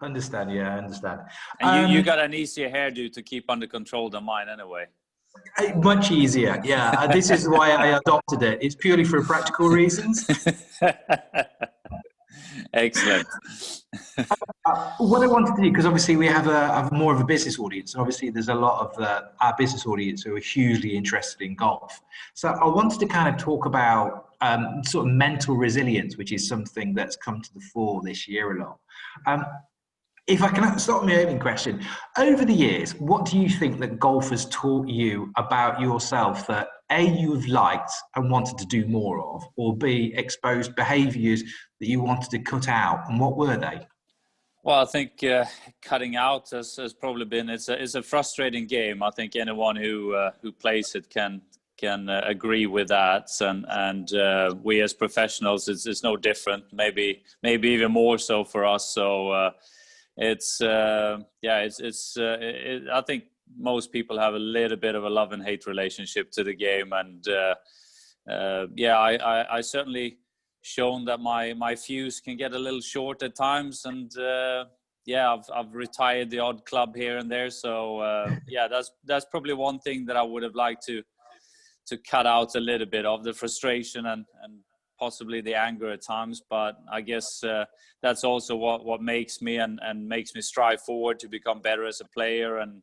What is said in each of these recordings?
Understand, yeah, I understand. And you got an easier hairdo to keep under control than mine anyway. Much easier, yeah. This is why I adopted it. It's purely for practical reasons. Excellent. What I wanted to do, because obviously we have more of a business audience, and obviously there's a lot of our business audience who are hugely interested in golf. So I wanted to kind of talk about sort of mental resilience, which is something that's come to the fore this year a lot. If I can start with my opening question, over the years, what do you think that golf has taught you about yourself that A, you've liked and wanted to do more of, or B, exposed behaviours that you wanted to cut out, and what were they? Well, I think cutting out has probably been it's a frustrating game. I think anyone who plays it can agree with that, and we as professionals, it's no different. Maybe even more so for us. So. I think most people have a little bit of a love and hate relationship to the game, and I certainly shown that my fuse can get a little short at times, and I've retired the odd club here and there. So that's probably one thing that I would have liked to cut out a little bit of the frustration and possibly the anger at times, but I guess that's also what makes me and makes me strive forward to become better as a player and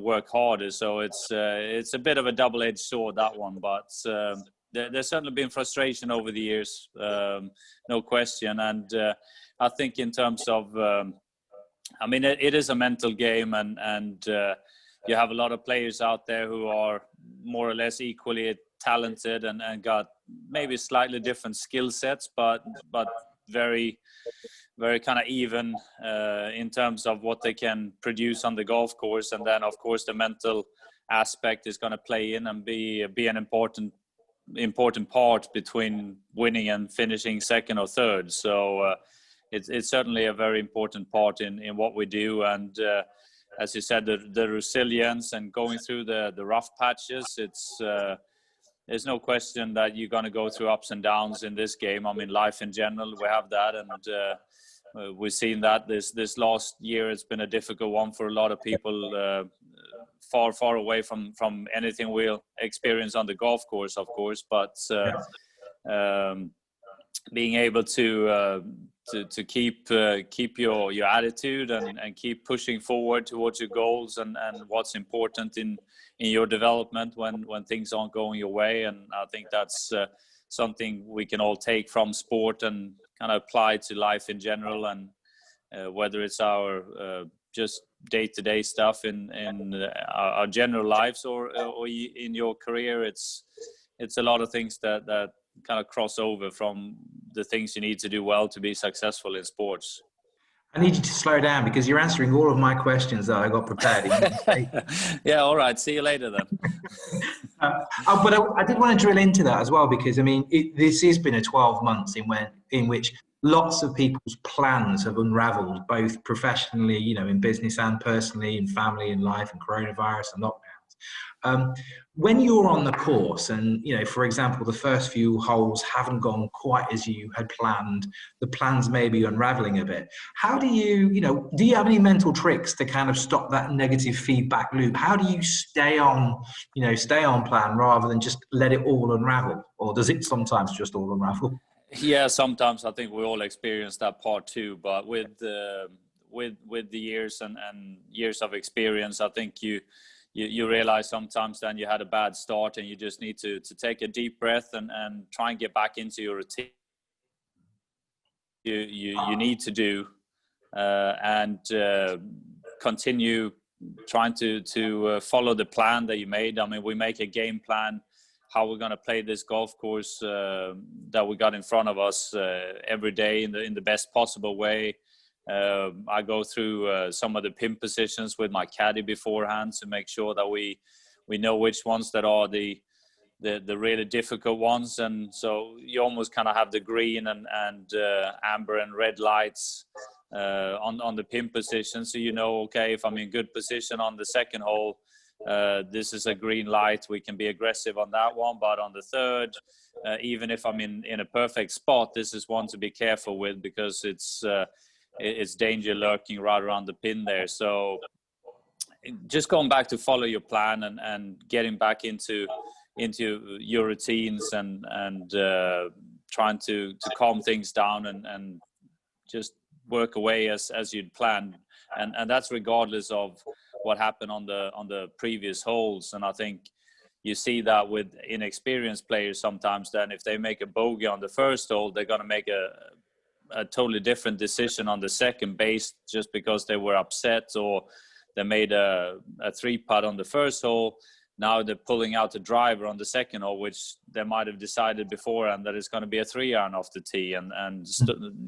work harder. So it's a bit of a double-edged sword, that one, but there's certainly been frustration over the years, no question. And I think in terms of, it is a mental game, and you have a lot of players out there who are more or less equally talented and got maybe slightly different skill sets, but very, very kind of even in terms of what they can produce on the golf course. And then, of course, the mental aspect is going to play in and be an important part between winning and finishing second or third. So it's certainly a very important part in what we do. And as you said, the resilience and going through the rough patches, there's no question that you're going to go through ups and downs in this game. I mean, life in general, we have that. And we've seen that this last year, it's been a difficult one for a lot of people, far away from anything we'll experience on the golf course, of course. But being able to keep your attitude and keep pushing forward towards your goals and what's important in your development when things aren't going your way. And I think that's something we can all take from sport and kind of apply to life in general. And whether it's our just day-to-day stuff in our general lives or in your career, it's a lot of things that kind of cross over from the things you need to do well to be successsul in sports. I need you to slow down because you're answering all of my questions that I got prepared. Yeah, all right. See you later then. But I did want to drill into that as well because, I mean, this has been a 12 months in which lots of people's plans have unraveled, both professionally, in business and personally, in family and life and coronavirus and lockdowns. When you're on the course and, for example, the first few holes haven't gone quite as you had planned, the plans may be unraveling a bit. How do you have any mental tricks to kind of stop that negative feedback loop? How do you stay on plan rather than just let it all unravel? Or does it sometimes just all unravel? Yeah, sometimes I think we all experience that part too, but with the years and years of experience, I think you realize sometimes then you had a bad start and you just need to take a deep breath and try and get back into your routine. You need to do and continue trying to follow the plan that you made. I mean, we make a game plan how we're going to play this golf course that we got in front of us every day in the best possible way. I go through some of the pin positions with my caddy beforehand to make sure that we know which ones that are the really difficult ones. And so you almost kind of have the green and amber and red lights on the pin position. So okay, if I'm in good position on the second hole, this is a green light. We can be aggressive on that one. But on the third, even if I'm in a perfect spot, this is one to be careful with because it's danger lurking right around the pin there. So just going back to follow your plan and getting back into your routines and trying to calm things down and just work away as you'd planned, and that's regardless of what happened on the previous holes. And I think you see that with inexperienced players sometimes. Then if they make a bogey on the first hole, they're going to make a totally different decision on the second base just because they were upset, or they made a 3-putt on the first hole. Now they're pulling out the driver on the second hole, which they might have decided beforehand that it's going to be a 3-iron off the tee, and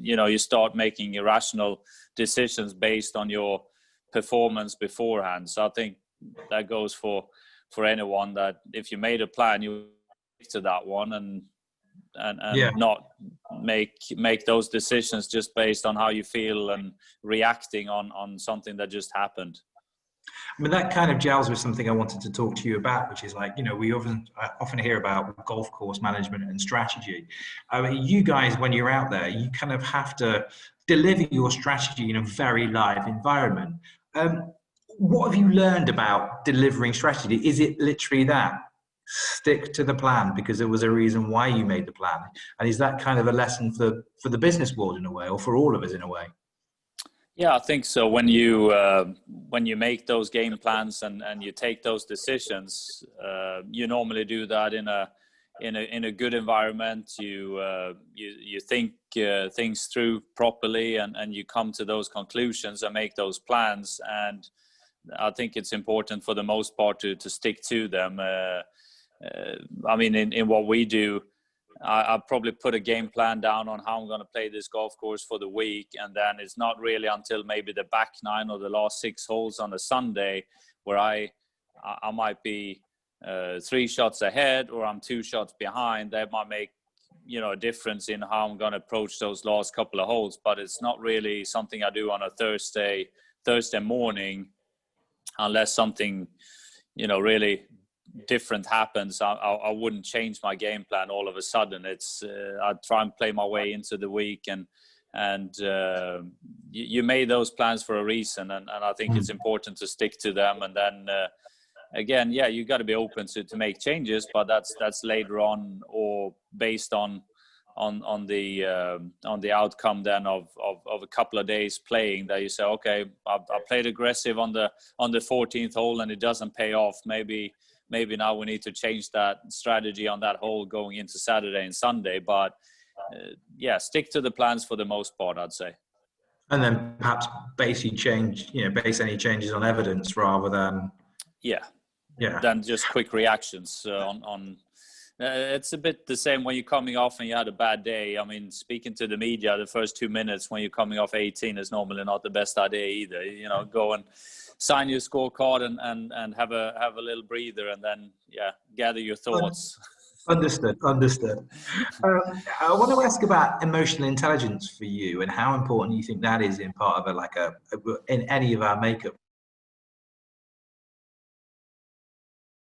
you start making irrational decisions based on your performance beforehand. So I think that goes for anyone, that if you made a plan, you stick to that one and not make those decisions just based on how you feel and reacting on something that just happened. I mean, that kind of gels with something I wanted to talk to you about, which is like, we often hear about golf course management and strategy. I mean, you guys, when you're out there, you kind of have to deliver your strategy in a very live environment. What have you learned about delivering strategy? Is it literally that? Stick to the plan because there was a reason why you made the plan. And is that kind of a lesson for the business world in a way, or for all of us in a way? Yeah, I think so. When you make those game plans and you take those decisions, you normally do that in a good environment. You think things through properly, and you come to those conclusions and make those plans. And I think it's important for the most part to stick to them. I mean, in what we do, I'll probably put a game plan down on how I'm going to play this golf course for the week. And then it's not really until maybe the back 9 or the last 6 holes on a Sunday where I might be 3 shots ahead, or I'm 2 shots behind. That might make, a difference in how I'm going to approach those last couple of holes. But it's not really something I do on a Thursday morning, unless something, really different happens. I wouldn't change my game plan all of a sudden. It's I try and play my way into the week, and you made those plans for a reason, and I think it's important to stick to them. And then again, you got to be open to make changes, but that's later on, or based on the outcome then of a couple of days playing, that you say, okay, I played aggressive on the 14th hole and it doesn't pay off. Maybe now we need to change that strategy on that hole going into Saturday and Sunday. But stick to the plans for the most part, I'd say. And then perhaps base any changes on evidence rather than than just quick reactions on. It's a bit the same when you're coming off and you had a bad day. I mean, speaking to the media, the first 2 minutes when you're coming off 18 is normally not the best idea either. Go and sign your scorecard and have a little breather, and then gather your thoughts. Understood. I want to ask about emotional intelligence for you, and how important you think that is in part of in any of our makeup.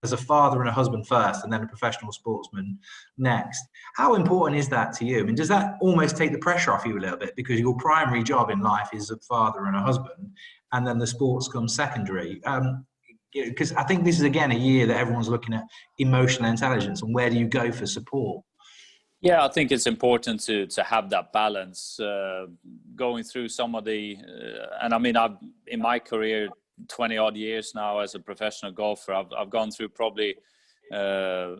As a father and a husband first, and then a professional sportsman next, how important is that to you? I mean, does that almost take the pressure off you a little bit, because your primary job in life is a father and a husband, and then the sports comes secondary? Because I think this is, again, a year that everyone's looking at emotional intelligence, and where do you go for support? Yeah, I think it's important to have that balance going through some of the, and I mean, I've in my career, 20 odd years now as a professional golfer, I've gone through probably had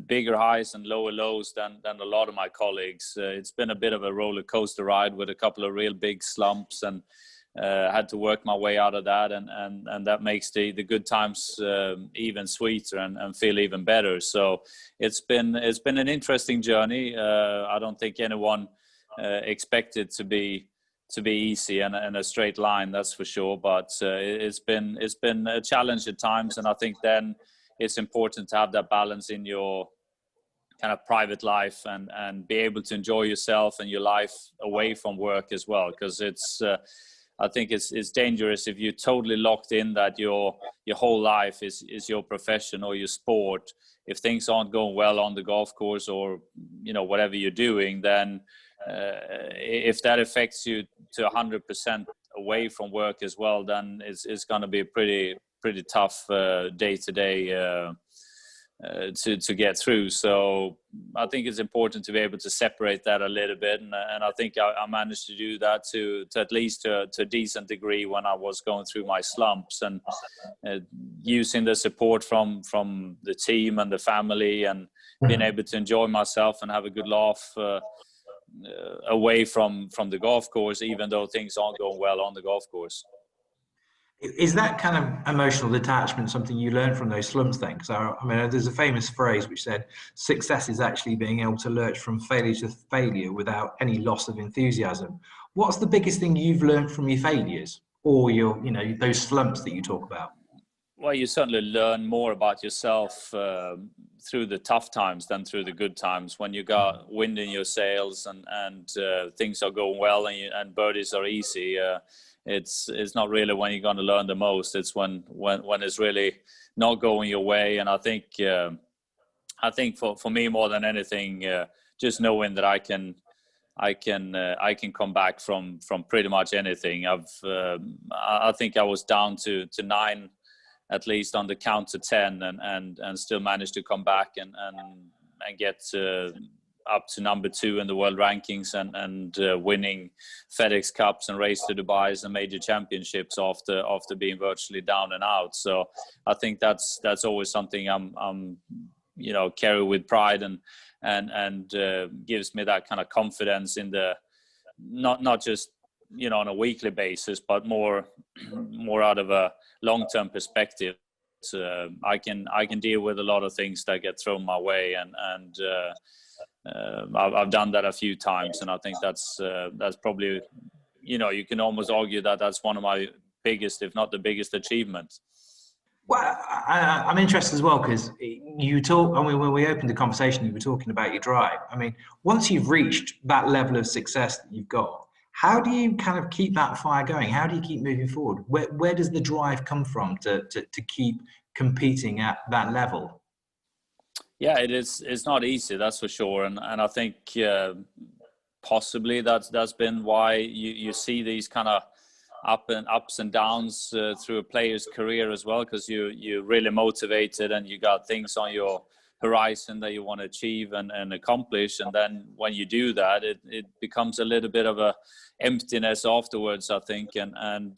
bigger highs and lower lows than a lot of my colleagues. It's been a bit of a roller coaster ride with a couple of real big slumps, and had to work my way out of that, and that makes the good times even sweeter and feel even better. So it's been an interesting journey. I don't think anyone expected to be easy and a straight line, that's for sure. But it's been a challenge at times, and I think then it's important to have that balance in your kind of private life and be able to enjoy yourself and your life away from work as well. Because I think it's dangerous if you're totally locked in that your whole life is your profession or your sport. If things aren't going well on the golf course, or whatever you're doing, then if that affects you to 100% away from work as well, then it's going to be pretty tough day to day to get through. So I think it's important to be able to separate that a little bit, and I think I managed to do that to at least to a decent degree when I was going through my slumps, and using the support from the team and the family, and being able to enjoy myself and have a good laugh away from the golf course, even though things aren't going well on the golf course. Is that kind of emotional detachment something you learned from those slumps then? Because I mean, there's a famous phrase which said, success is actually being able to lurch from failure to failure without any loss of enthusiasm. What's the biggest thing you've learned from your failures or your, those slumps that you talk about? Well, you certainly learn more about yourself through the tough times than through the good times. When you got wind in your sails and things are going well and birdies are easy, it's not really when you're going to learn the most. It's when it's really not going your way. And I think for me, more than anything, just knowing that I can come back from pretty much anything. I think I was down to 9 at least on the count to 10, and still managed to come back and get up to number 2 in the world rankings, and winning FedEx Cups and Race to Dubai and major championships after being virtually down and out. So I think that's always something I'm carry with pride, and gives me that kind of confidence in the not just on a weekly basis, but more out of a long-term perspective. So I can deal with a lot of things that get thrown my way, and I've done that a few times, and I think that's probably, you can almost argue that that's one of my biggest, if not the biggest, achievements. Well, I'm interested as well, because you talk. I mean, when we opened the conversation, you were talking about your drive. I mean, once you've reached that level of success that you've got, how do you kind of keep that fire going? How do you keep moving forward? Where does the drive come from to keep competing at that level? Yeah, it's not easy, that's for sure, and I think possibly that's been why you see these kind of ups and downs through a player's career as well, because you're really motivated and you got things on your horizon that you want to achieve and accomplish, and then when you do that, it becomes a little bit of a emptiness afterwards, I think, and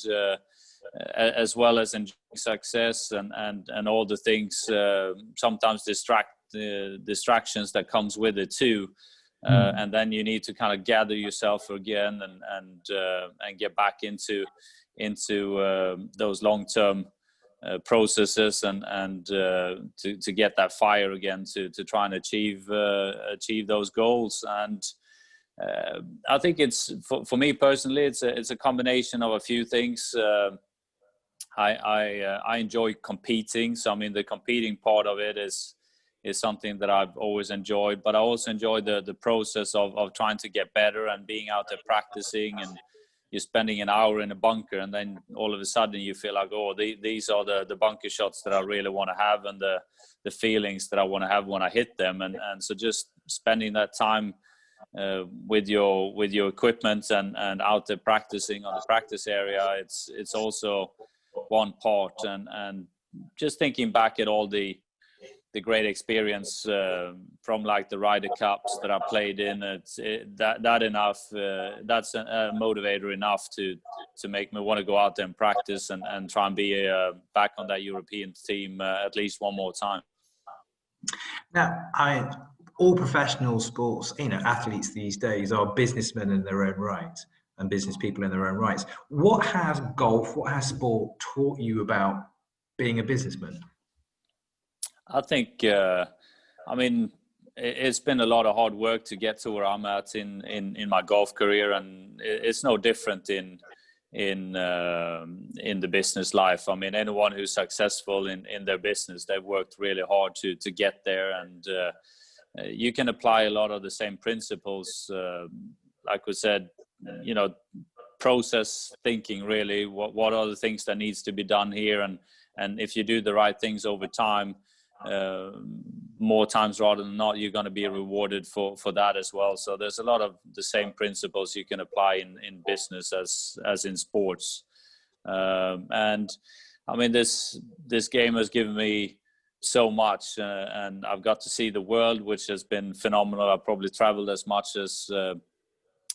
as well as enjoying success and all the things, sometimes distractions that comes with it too, and then you need to kind of gather yourself again and get back into those long-term processes and to get that fire again to try and achieve those goals. And I think it's for me personally, it's a combination of a few things. I enjoy competing, so I mean the competing part of it is something that I've always enjoyed, but I also enjoy the process of trying to get better and being out there practicing, and you're spending an hour in a bunker, and then all of a sudden you feel like, oh, these are the bunker shots that I really want to have, and the feelings that I want to have when I hit them, and so just spending that time with your equipment and out there practicing on the practice area, it's also one part, and just thinking back at all the great experience from like the Ryder Cups that I played in, that's a motivator enough to make me want to go out there and practice and try and be back on that European team at least one more time. Now, all professional sports, athletes these days are businessmen in their own right and business people in their own rights. What has golf, what has sport taught you about being a businessman? I think, I mean, it's been a lot of hard work to get to where I'm at in my golf career, and it's no different in the business life. I mean, anyone who's successful in their business, they've worked really hard to get there, and you can apply a lot of the same principles. Like we said, process thinking, really. What are the things that needs to be done here, and if you do the right things over time, more times rather than not, you're going to be rewarded for that as well. So there's a lot of the same principles you can apply in business as in sports. And I mean, this game has given me so much, and I've got to see the world, which has been phenomenal. I've probably traveled as much as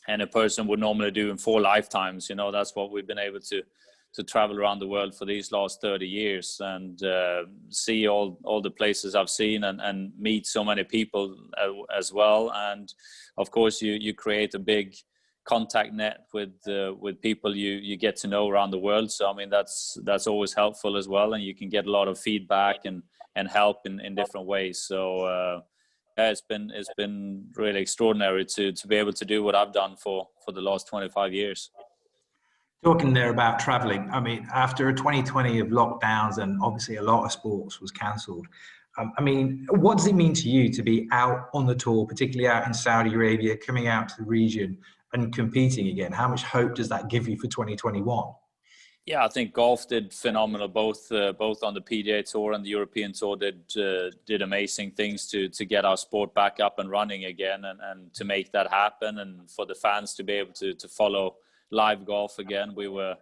any person would normally do in 4 lifetimes. You know, that's what we've been able to travel around the world for these last 30 years and see all the places I've seen and meet so many people as well. And of course, you create a big contact net with people you get to know around the world. So I mean, that's always helpful as well, and you can get a lot of feedback and help in different ways. So it's been really extraordinary to be able to do what I've done for the last 25 years. Talking there about traveling, I mean, after 2020 of lockdowns and obviously a lot of sports was cancelled, I mean, what does it mean to you to be out on the tour, particularly out in Saudi Arabia, coming out to the region and competing again? How much hope does that give you for 2021? Yeah, I think golf did phenomenal, both on the PGA Tour and the European Tour did amazing things to get our sport back up and running again, and to make that happen, and for the fans to be able to follow live golf again. We were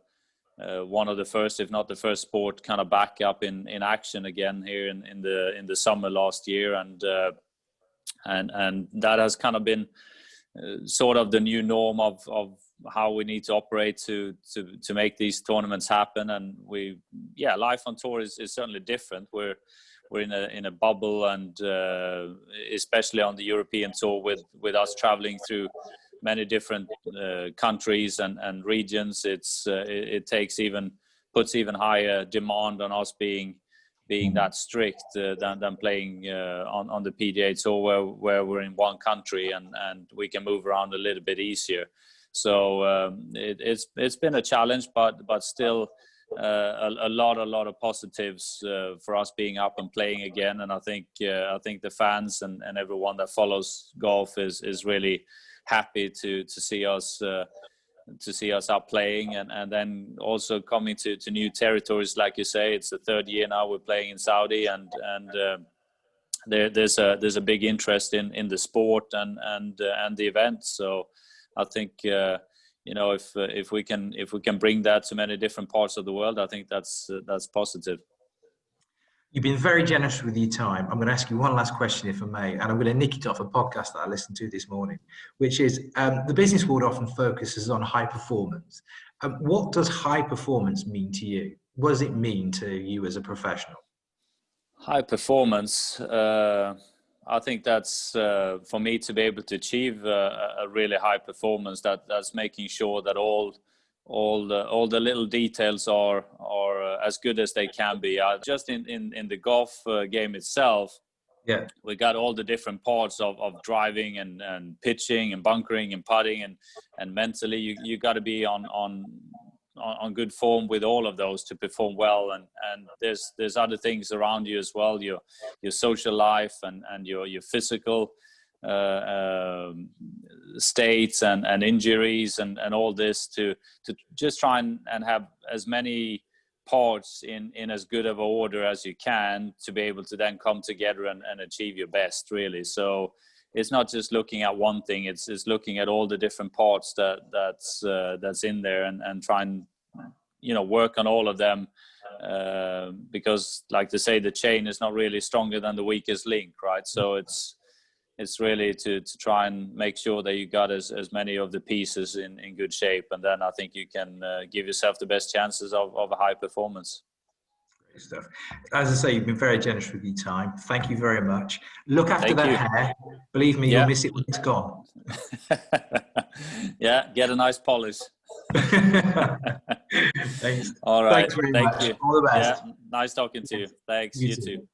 one of the first, if not the first sport, kind of back up in action again here in the summer last year, and that has kind of been sort of the new norm of how we need to operate to make these tournaments happen. And life on tour is certainly different. We're in a bubble, and especially on the European Tour with us traveling through many different countries and regions, it puts even higher demand on us being that strict than playing on the PGA Tour where we're in one country and we can move around a little bit easier. So it's been a challenge, but still a lot of positives for us being up and playing again. And I think the fans and everyone that follows golf is really happy to see us out playing, and then also coming to new territories. Like you say, it's the 3rd year now we're playing in Saudi, and there's a big interest in the sport and the event. So I think if we can bring that to many different parts of the world, I think that's positive. You've been very generous with your time. I'm going to ask you one last question, if I may, and I'm going to nick it off a podcast that I listened to this morning, which is the business world often focuses on high performance. What does high performance mean to you? What does it mean to you as a professional? High performance, I think that's for me to be able to achieve a really high performance. That's making sure that all the little details are as good as they can be. Just in the golf game itself, yeah, we got all the different parts of driving and pitching and bunkering and putting and mentally you got to be on good form with all of those to perform well. And there's other things around you as well, your social life and your physical states and injuries and all this to just try and have as many parts in as good of an order as you can to be able to then come together and achieve your best, really. So it's not just looking at one thing, it's looking at all the different parts that's in there and try and work on all of them, because like they say, the chain is not really stronger than the weakest link, right? So it's really to try and make sure that you got as many of the pieces in good shape, and then I think you can give yourself the best chances of a high performance. Great stuff. As I say, you've been very generous with your time. Thank you very much. Look after that hair. Believe me, you'll miss it when it's gone. Yeah, get a nice polish. Thanks. All right. Thanks very much. You. All the best. Yeah, nice talking to you. Thanks. You too.